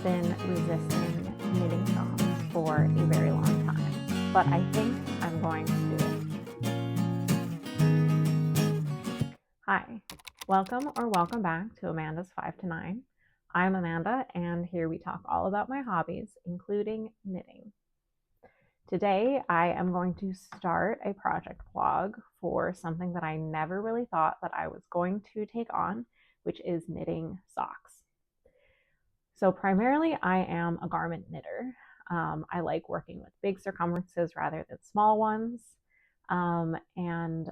been resisting knitting socks for a very long time, but I think I'm going to do it. Hi, welcome back to Amanda's 5 to 9. I'm Amanda, and here we talk all about my hobbies, including knitting. Today, I am going to start a project blog for something that I never really thought that I was going to take on, which is knitting socks. So primarily, I am a garment knitter. I like working with big circumferences rather than small ones. And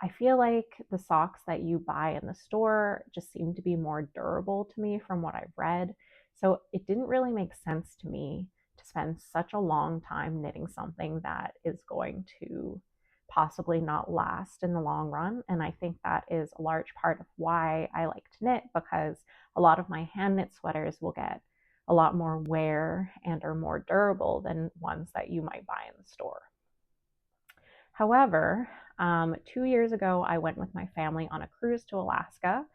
I feel like the socks that you buy in the store just seem to be more durable to me from what I've read. So it didn't really make sense to me to spend such a long time knitting something that is going to possibly not last in the long run. And I think that is a large part of why I like to knit, because a lot of my hand knit sweaters will get a lot more wear and are more durable than ones that you might buy in the store. However, 2 years ago, I went with my family on a cruise to Alaska,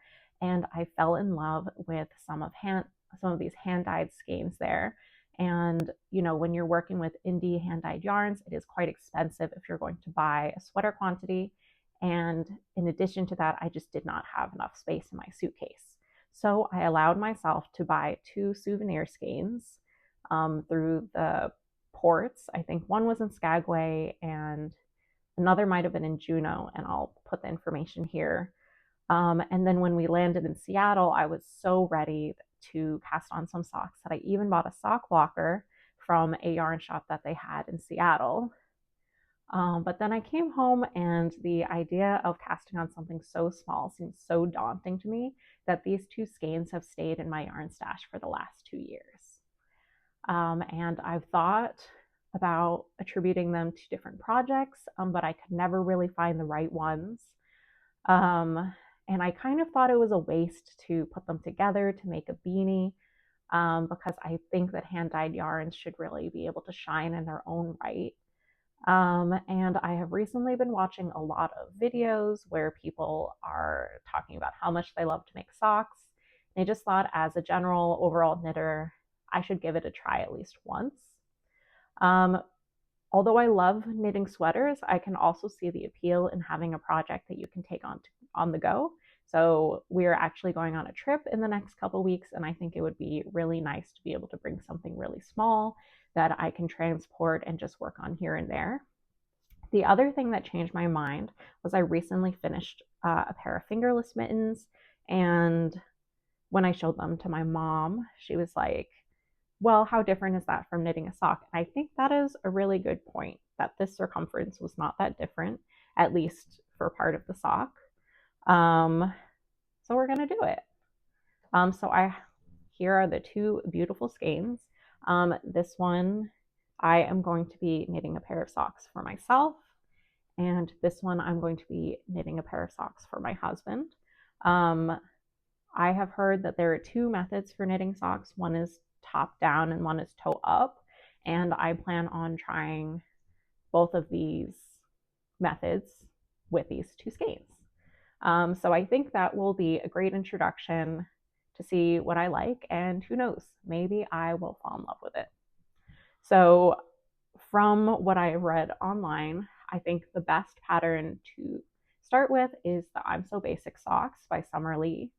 and I fell in love with some of these hand-dyed skeins there. And when you're working with indie hand-dyed yarns, it is quite expensive if you're going to buy a sweater quantity. And in addition to that, I just did not have enough space in my suitcase. So I allowed myself to buy 2 souvenir skeins through the ports. I think one was in Skagway and another might have been in Juneau, and I'll put the information here. And then when we landed in Seattle, I was so ready to cast on some socks that I even bought a sock blocker from a yarn shop that they had in Seattle. But then I came home, and the idea of casting on something so small seemed so daunting to me that these 2 skeins have stayed in my yarn stash for the last 2 years. And I've thought about attributing them to different projects, but I could never really find the right ones. And I kind of thought it was a waste to put them together to make a beanie, because I think that hand-dyed yarns should really be able to shine in their own right. And I have recently been watching a lot of videos where people are talking about how much they love to make socks. And I just thought, as a general overall knitter, I should give it a try at least once. Although I love knitting sweaters, I can also see the appeal in having a project that you can take on the go. So we're actually going on a trip in the next couple of weeks, and I think it would be really nice to be able to bring something really small that I can transport and just work on here and there. The other thing that changed my mind was I recently finished a pair of fingerless mittens, and when I showed them to my mom, she was like, well, how different is that from knitting a sock? And I think that is a really good point, that this circumference was not that different, at least for part of the sock. So we're going to do it. Here are the 2 beautiful skeins. This one, I am going to be knitting a pair of socks for myself. And this one, I'm going to be knitting a pair of socks for my husband. I have heard that there are 2 methods for knitting socks. One is top down and one is toe up. And I plan on trying both of these methods with these 2 skeins. So I think that will be a great introduction to see what I like, and who knows, maybe I will fall in love with it. So from what I read online, I think the best pattern to start with is the I'm So Basic Socks by Summer Lee.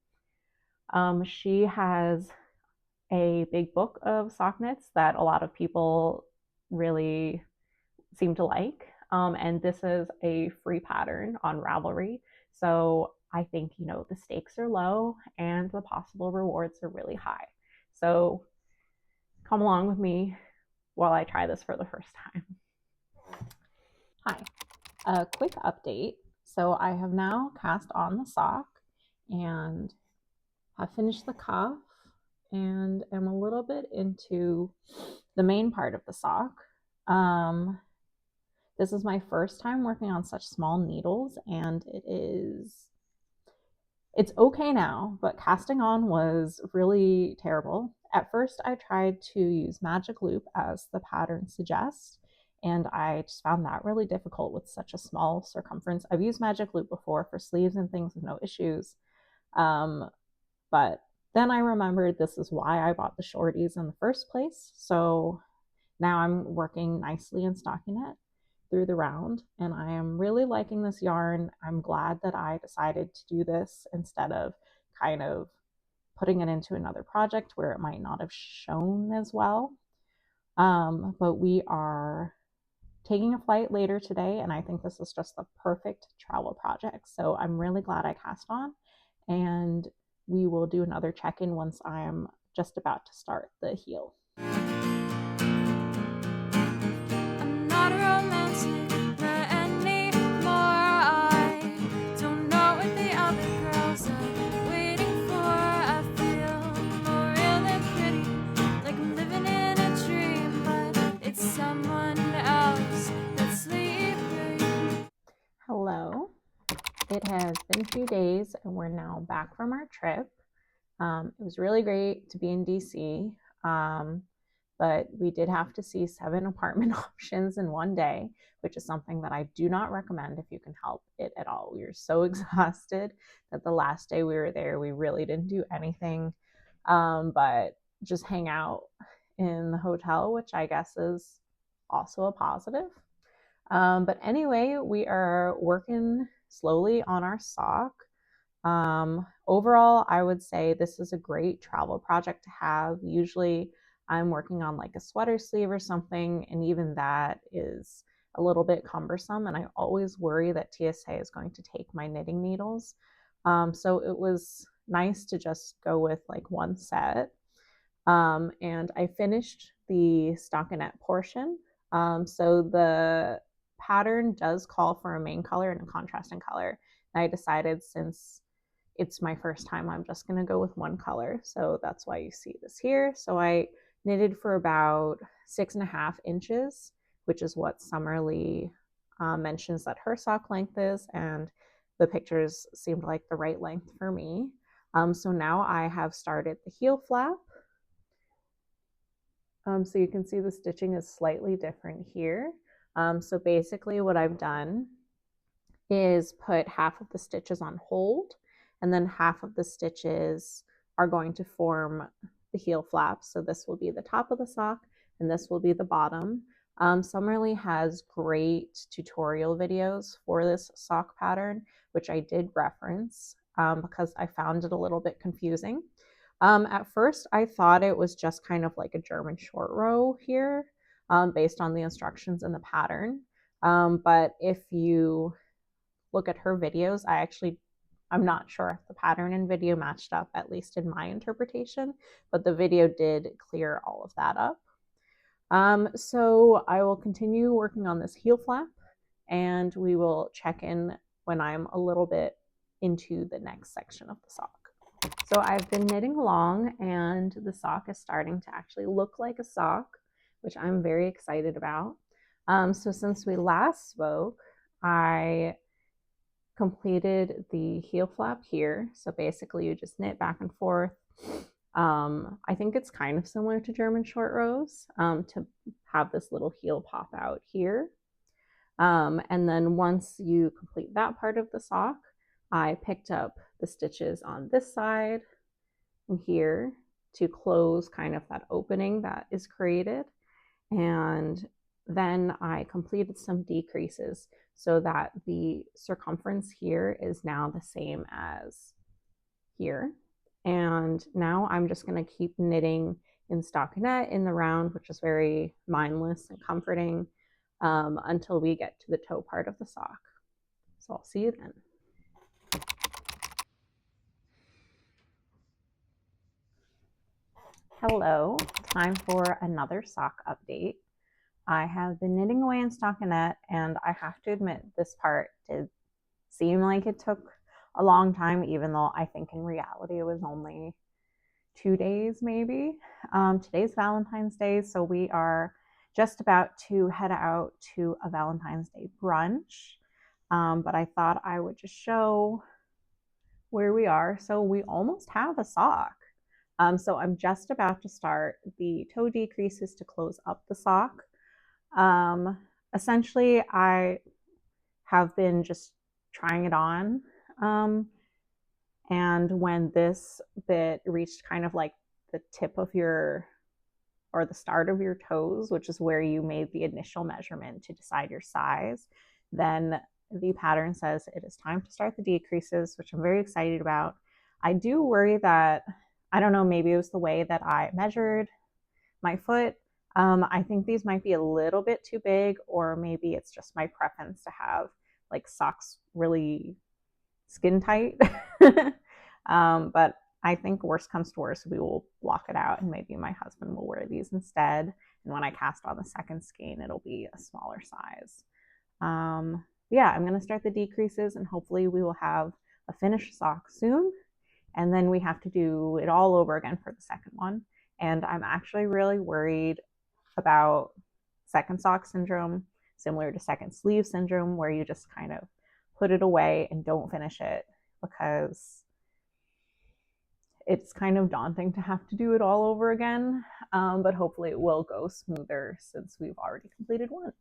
She has a big book of sock knits that a lot of people really seem to like. And this is a free pattern on Ravelry. So I think, the stakes are low and the possible rewards are really high. So come along with me while I try this for the first time. Hi, a quick update. So I have now cast on the sock and have finished the cuff and am a little bit into the main part of the sock. This is my first time working on such small needles, and it's okay now, but casting on was really terrible. At first, I tried to use magic loop as the pattern suggests, and I just found that really difficult with such a small circumference. I've used magic loop before for sleeves and things with no issues, but Then I remembered this is why I bought the shorties in the first place. So now I'm working nicely in stockinette through the round, and I am really liking this yarn. I'm glad that I decided to do this instead of kind of putting it into another project where it might not have shown as well. But we are taking a flight later today, and I think this is just the perfect travel project. So I'm really glad I cast on, and we will do another check-in once I am just about to start the heel. I'm not a romantic anymore. I don't know what the other girls are waiting for. I feel more real and pretty, like I'm living in a dream, but it's someone else that's sleeping. Hello. It has been a few days, and we're now back from our trip. It was really great to be in DC, but we did have to see 7 apartment options in one day, which is something that I do not recommend if you can help it at all. We were so exhausted that the last day we were there, we really didn't do anything but just hang out in the hotel, which I guess is also a positive. But anyway, we are working slowly on our sock. Overall, I would say this is a great travel project to have. Usually, I'm working on like a sweater sleeve or something, and even that is a little bit cumbersome. And I always worry that TSA is going to take my knitting needles. So it was nice to just go with like one set. And I finished the stockinette portion. So the pattern does call for a main color and a contrasting color. And I decided since it's my first time, I'm just going to go with one color. So that's why you see this here. So I knitted for about 6.5 inches, which is what Summerlee mentions that her sock length is. And the pictures seemed like the right length for me. So now I have started the heel flap. So you can see the stitching is slightly different here. So basically what I've done is put half of the stitches on hold, and then half of the stitches are going to form the heel flap. So this will be the top of the sock, and this will be the bottom. Summerlee has great tutorial videos for this sock pattern, which I did reference because I found it a little bit confusing. At first, I thought it was just kind of like a German short row here, based on the instructions in the pattern. But if you look at her videos, I'm not sure if the pattern and video matched up, at least in my interpretation, but the video did clear all of that up. So I will continue working on this heel flap, and we will check in when I'm a little bit into the next section of the sock. So I've been knitting along, and the sock is starting to actually look like a sock, which I'm very excited about. So since we last spoke, I completed the heel flap here. So basically you just knit back and forth. I think it's kind of similar to German short rows, to have this little heel pop out here. And then once you complete that part of the sock, I picked up the stitches on this side and here to close kind of that opening that is created. And then I completed some decreases so that the circumference here is now the same as here. And now I'm just going to keep knitting in stockinette in the round, which is very mindless and comforting, until we get to the toe part of the sock. So I'll see you then. Hello, time for another sock update. I have been knitting away in stockinette, and I have to admit this part did seem like it took a long time, even though I think in reality it was only 2 days maybe. Today's Valentine's Day, so we are just about to head out to a Valentine's Day brunch. But I thought I would just show where we are. So we almost have a sock. So I'm just about to start the toe decreases to close up the sock. Essentially, I have been just trying it on. And when this bit reached kind of like the tip of your or the start of your toes, which is where you made the initial measurement to decide your size, then the pattern says it is time to start the decreases, which I'm very excited about. I do worry that, I don't know, maybe it was the way that I measured my foot. I think these might be a little bit too big, or maybe it's just my preference to have like socks really skin tight. But I think worst comes to worst, we will block it out and maybe my husband will wear these instead. And when I cast on the second skein, it'll be a smaller size. Yeah, I'm going to start the decreases and hopefully we will have a finished sock soon. And then we have to do it all over again for the second one. And I'm actually really worried about second sock syndrome, similar to second sleeve syndrome, where you just kind of put it away and don't finish it because it's kind of daunting to have to do it all over again. But hopefully it will go smoother since we've already completed one.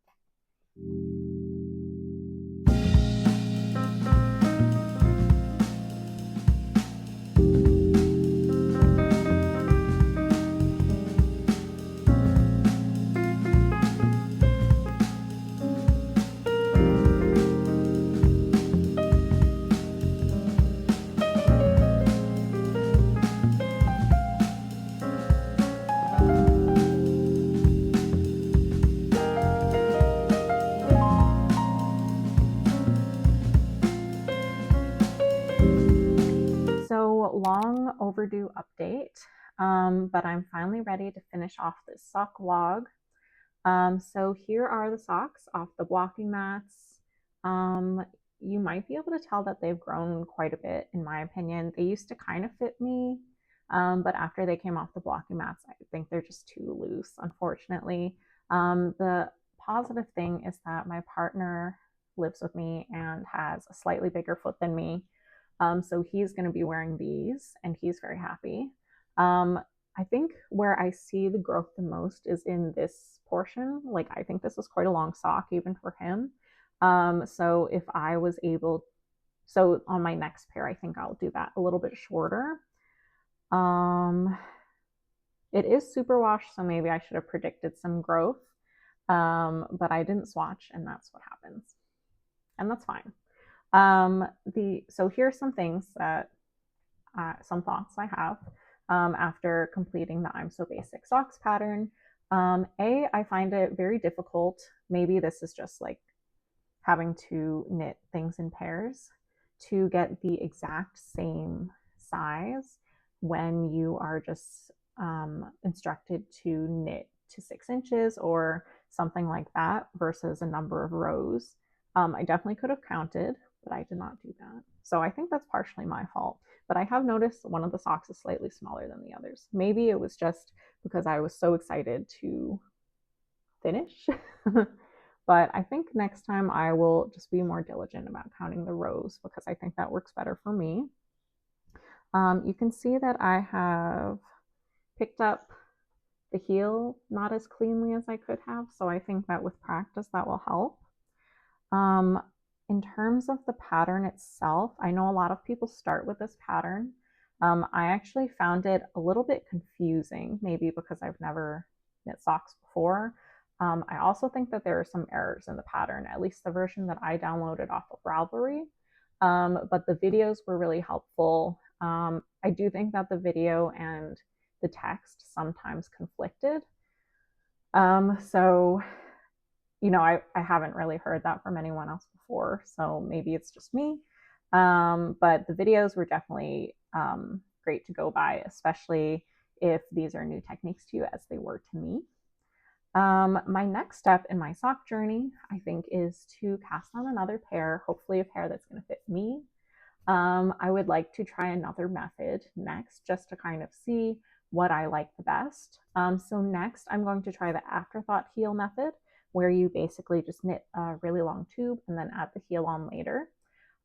So long overdue update, but I'm finally ready to finish off this sock vlog. So here are the socks off the blocking mats. Um, you might be able to tell that they've grown quite a bit, in my opinion. They used to kind of fit me, but after they came off the blocking mats, I think they're just too loose, unfortunately. The positive thing is that my partner lives with me and has a slightly bigger foot than me. So he's going to be wearing these and he's very happy. Um, I think where I see the growth the most is in this portion. Like, I think this is quite a long sock even for him. So if I was able, so on my next pair, I think I'll do that a little bit shorter. Um, it is superwash, so maybe I should have predicted some growth. But I didn't swatch, and that's what happens, and that's fine. So here's some things that some thoughts I have after completing the I'm So Basic socks pattern. I find it very difficult. Maybe this is just like having to knit things in pairs to get the exact same size when you are just instructed to knit to 6 inches or something like that versus a number of rows. I definitely could have counted, but I did not do that. So I think that's partially my fault. But I have noticed one of the socks is slightly smaller than the others. Maybe it was just because I was so excited to finish. But I think next time I will just be more diligent about counting the rows because I think that works better for me. You can see that I have picked up the heel not as cleanly as I could have, so I think that with practice that will help. In terms of the pattern itself, I know a lot of people start with this pattern. I actually found it a little bit confusing, maybe because I've never knit socks before. I also think that there are some errors in the pattern, at least the version that I downloaded off of Ravelry. But the videos were really helpful. I do think that the video and the text sometimes conflicted. So I haven't really heard that from anyone else before, so maybe it's just me. But the videos were definitely great to go by, especially if these are new techniques to you as they were to me. My next step in my sock journey, I think, is to cast on another pair, hopefully a pair that's going to fit me. I would like to try another method next just to kind of see what I like the best. So next, I'm going to try the afterthought heel method, where you basically just knit a really long tube and then add the heel on later.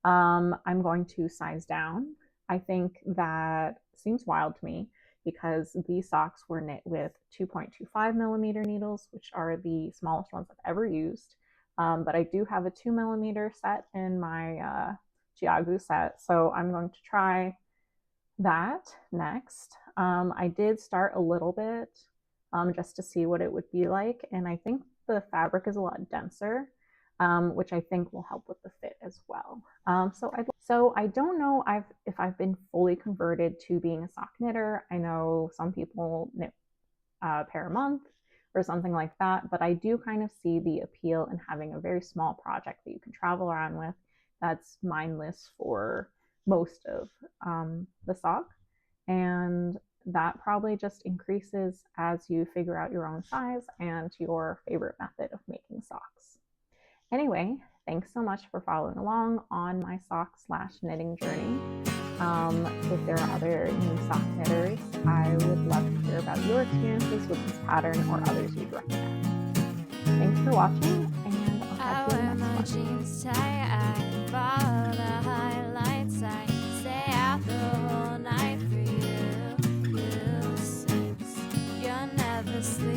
I'm going to size down. I think that seems wild to me because these socks were knit with 2.25 millimeter needles, which are the smallest ones I've ever used. But I do have a 2 millimeter set in my Giagu set, so I'm going to try that next. I did start a little bit just to see what it would be like, and I think the fabric is a lot denser, which I think will help with the fit as well. So I don't know if I've been fully converted to being a sock knitter. I know some people knit a pair a month or something like that, but I do kind of see the appeal in having a very small project that you can travel around with that's mindless for most of the sock. And that probably just increases as you figure out your own size and your favorite method of making socks. Anyway, thanks so much for following along on my sock slash knitting journey. If there are other new sock knitters, I would love to hear about your experiences with this pattern or others you'd recommend. Thanks for watching, and I'll catch you in the next one. Jeans tie, I follow the highlights. I stay out the whole night for you. You, since you're never sleeping.